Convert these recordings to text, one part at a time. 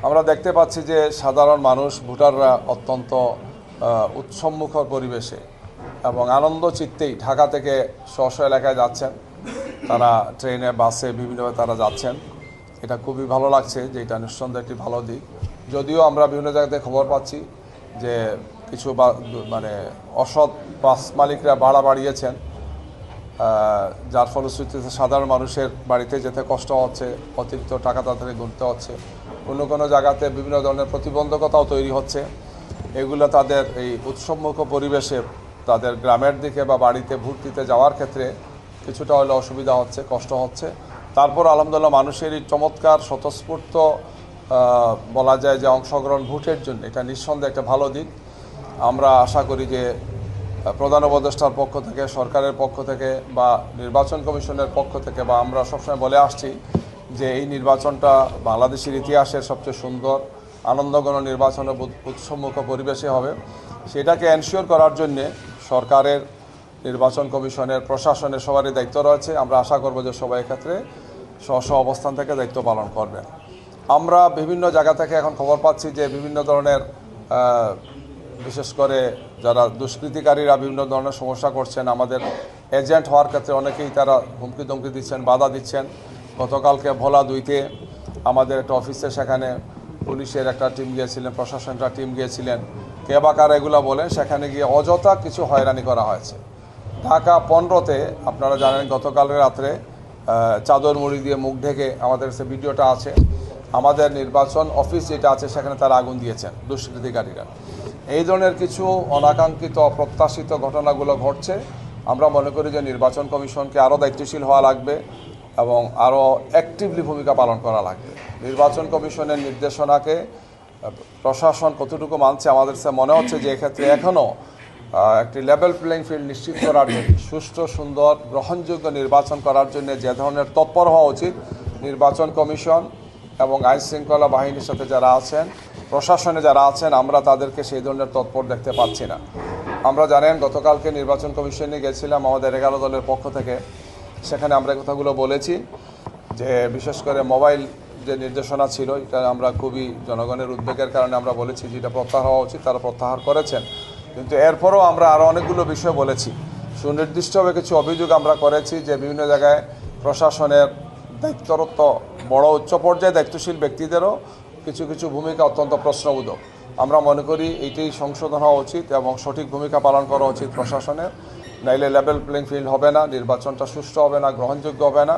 আমরা দেখতে পাচ্ছি যে সাধারণ মানুষ ভোটাররা অত্যন্ত উৎসবমুখর পরিবেশে এবং আনন্দ চিত্তেই ঢাকা থেকে স্ব এলাকায় যাচ্ছেন। তারা ট্রেনে বাসে বিভিন্নভাবে তারা যাচ্ছেন। এটা খুবই ভালো লাগছে যে এটা নিঃসন্দেহে একটি ভালো দিক। যদিও আমরা বিভিন্ন জায়গাতে খবর পাচ্ছি যে কিছু মানে অসৎ বাস মালিকরা ভাড়া বাড়িয়েছেন, যার ফলশ্রুতিতে সাধারণ মানুষের বাড়িতে যেতে কষ্ট হচ্ছে, অতিরিক্ত টাকা তাদের গুনতে হচ্ছে, কোনো জায়গাতে বিভিন্ন ধরনের প্রতিবন্ধকতাও তৈরি হচ্ছে। এগুলো তাদের এই উৎসবমুখ পরিবেশে তাদের গ্রামের দিকে বা বাড়িতে ভোট দিতে যাওয়ার ক্ষেত্রে কিছুটা হলে অসুবিধা হচ্ছে, কষ্ট হচ্ছে। তারপর আলহামদুলিল্লাহ মানুষের এই চমৎকার স্বতঃস্ফূর্ত বলা যায় যে অংশগ্রহণ ভোটের জন্য এটা নিঃসন্দেহে একটা ভালো দিক। আমরা আশা করি যে প্রধান উপদেষ্টার পক্ষ থেকে, সরকারের পক্ষ থেকে বা নির্বাচন কমিশনের পক্ষ থেকে বা আমরা সবসময় বলে আসছি যে এই নির্বাচনটা বাংলাদেশের ইতিহাসের সবচেয়ে সুন্দর আনন্দঘন নির্বাচন উৎসবমুখ পরিবেশে হবে। সেটাকে এনশিওর করার জন্যে সরকারের, নির্বাচন কমিশনের, প্রশাসনের সবারই দায়িত্ব রয়েছে। আমরা আশা করব যে সবাই এক্ষেত্রে স্ব অবস্থান থেকে দায়িত্ব পালন করবেন। আমরা বিভিন্ন জায়গা থেকে এখন খবর পাচ্ছি যে বিভিন্ন ধরনের বিশেষ করে যারা দুষ্কৃতিকারীরা বিভিন্ন ধরনের সমস্যা করছেন, আমাদের এজেন্ট হওয়ার ক্ষেত্রে অনেকেই তারা হুমকি ধমকি দিচ্ছেন, বাধা দিচ্ছেন। গতকালকে ভোলা 2-তে আমাদের একটা অফিসে সেখানে পুলিশের একটা টিম গিয়েছিলেন, প্রশাসনটা টিম গিয়েছিলেন, কে বা কারা এগুলো বলেন, সেখানে গিয়ে অযথা কিছু হয়রানি করা হয়েছে। ঢাকা 15-তে আপনারা জানেন গতকালের রাত্রে চাদর মুড়ি দিয়ে মুখ ঢেকে, আমাদের কাছে ভিডিওটা আছে, আমাদের নির্বাচন অফিস যেটা আছে সেখানে তারা আগুন দিয়েছেন দুষ্কৃতিকারীরা। এই ধরনের কিছু অনাকাঙ্ক্ষিত অপ্রত্যাশিত ঘটনাগুলো ঘটছে। আমরা মনে করি যে নির্বাচন কমিশনকে আরও দায়িত্বশীল হওয়া লাগবে এবং আরও অ্যাক্টিভলি ভূমিকা পালন করা লাগবে। নির্বাচন কমিশনের নির্দেশনাকে প্রশাসন কতটুকু মানছে আমাদের কাছে মনে হচ্ছে যে এক্ষেত্রে এখনও একটি লেভেল প্লেইং ফিল্ড নিশ্চিত করার জন্য, সুষ্ঠু, সুন্দর, গ্রহণযোগ্য নির্বাচন করার জন্য যে ধরনের তৎপর হওয়া উচিত নির্বাচন কমিশন এবং আইনশৃঙ্খলা বাহিনীর সাথে যারা আছেন, প্রশাসনে যারা আছেন, আমরা তাদেরকে সেই ধরনের তৎপর দেখতে পাচ্ছি না। আমরা জানেন গতকালকে নির্বাচন কমিশনে গেছিলাম আমাদের 11 দলের পক্ষ থেকে। সেখানে আমরা কথাগুলো বলেছি যে বিশেষ করে মোবাইল যে নির্দেশনা ছিল এটা আমরা খুবই জনগণের উদ্বেগের কারণে আমরা বলেছি যে এটা প্রত্যাহার হওয়া উচিত, তারা প্রত্যাহার করেছেন। কিন্তু এরপরও আমরা আরও অনেকগুলো বিষয় বলেছি। সুনির্দিষ্টভাবে কিছু অভিযোগ আমরা করেছি যে বিভিন্ন জায়গায় প্রশাসনের দায়িত্বরত বড় উচ্চ পর্যায়ে দায়িত্বশীল ব্যক্তিদেরও কিছু ভূমিকা অত্যন্ত প্রশ্নবোধক। আমরা মনে করি এইটাই সংশোধন হওয়া উচিত এবং সঠিক ভূমিকা পালন করা উচিত প্রশাসনের। নাইলে লেভেল প্লেইং ফিল্ড হবে না, নির্বাচনটা সুষ্ঠু হবে না, গ্রহণযোগ্য হবে না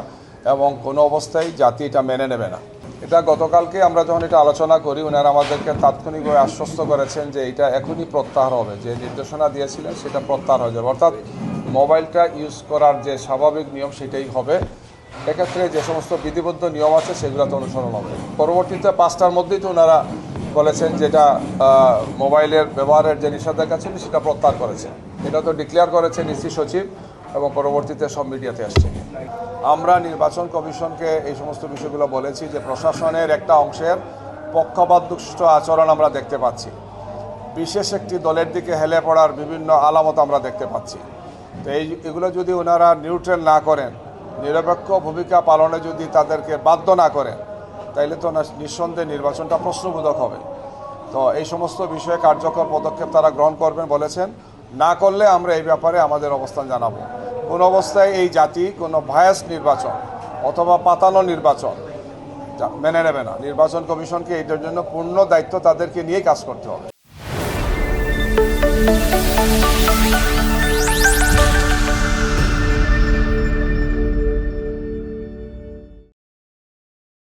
এবং কোনো অবস্থায় জাতি এটা মেনে নেবে না। এটা গতকালকে আমরা যখন এটা আলোচনা করি, ওনারা আমাদেরকে তাৎক্ষণিকভাবে আশ্বস্ত করেছেন যে এটা এখনই প্রত্যাহার হবে, যে নির্দেশনা দিয়েছিলেন সেটা প্রত্যাহার হয়ে যাবে, অর্থাৎ মোবাইলটা ইউজ করার যে স্বাভাবিক নিয়ম সেটাই হবে। এক্ষেত্রে যে সমস্ত বিধিবদ্ধ নিয়ম আছে সেগুলো তো অনুসরণ হবে। পরবর্তীতে 5টার মধ্যেই তো ওনারা বলেছেন যেটা মোবাইলের ব্যবহারের যে নিষেধাজ্ঞা ছিল সেটা প্রত্যাহার করেছে। এটা তো ডিক্লেয়ার করেছে ডিসি সচিব এবং পরবর্তীতে সব মিডিয়াতে আসছে। আমরা নির্বাচন কমিশনকে এই সমস্ত বিষয়গুলো বলেছি যে প্রশাসনের একটা অংশের পক্ষপাতদুষ্ট আচরণ আমরা দেখতে পাচ্ছি, বিশেষ একটি দলের দিকে হেলে পড়ার বিভিন্ন আলামত আমরা দেখতে পাচ্ছি। তো এগুলো যদি ওনারা নিউট্রাল না করেন, নিরপেক্ষ ভূমিকা পালনে যদি তাদেরকে বাধ্য না করেন, তাইলে তো নিঃসন্দেহে নির্বাচনটা প্রশ্নবোধক হবে। তো এই সমস্ত বিষয়ে কার্যকর পদক্ষেপ তারা গ্রহণ করবেন বলেছেন। না করলে আমরা এই ব্যাপারে আমাদের অবস্থান জানাবো। কোন অবস্থায় এই জাতি কোনো ভায়াস নির্বাচন অথবা পাতানো নির্বাচন মেনে নেবে না। নির্বাচন কমিশনকে এটার জন্য পূর্ণ দায়িত্ব তাদেরকে নিয়েই কাজ করতে হবে।